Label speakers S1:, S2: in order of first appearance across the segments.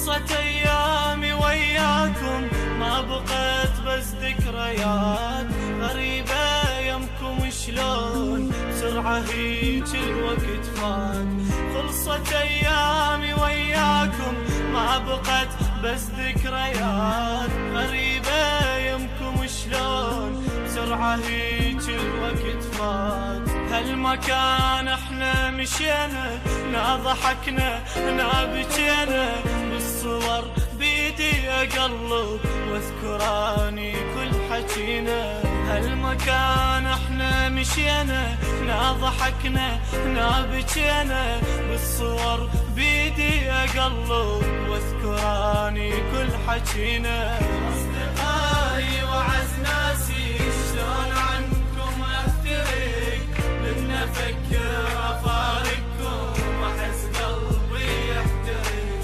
S1: خلصت ايامي وياكم ما بقيت بس ذكريات غريبة يمكم شلون بسرعة هيج الوقت فات. خلصت ايامي وياكم ما بقيت بس ذكريات غريبة يمكم شلون بسرعة هيج الوقت فات. هالمكان احنا مشينا نا ضحكنا نا بكينا بالصور بيدي اقلب واذكراني كل حكينا. هالمكان احنا مشينا نا ضحكنا نا بكينا بالصور بيدي اقلب واذكراني كل حكينا. اصدقائي وعز ناسي شلون عنكم افترق من افكر افارقكم واحس قلبي يحترق.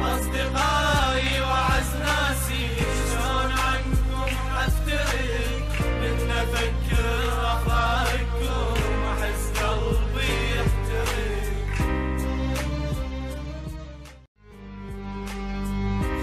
S1: اصدقائي وعز ناسي شلون عنكم افترق من افكر افارقكم واحس قلبي يحترق.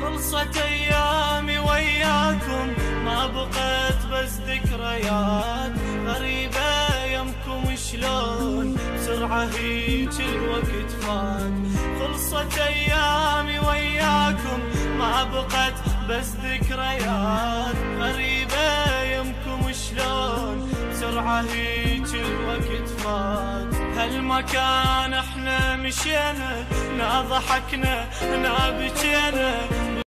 S1: خلصت ايامي وياكم ما بقيت بس ذكريات غريبة يمكم شلون بسرعة هيج الوقت فات. خلصت ايامي وياكم ما بقيت بس ذكريات غريبة يمكم شلون بسرعة هيج الوقت فات. هالمكان احنا مشينا نا ضحكنا نا بكينا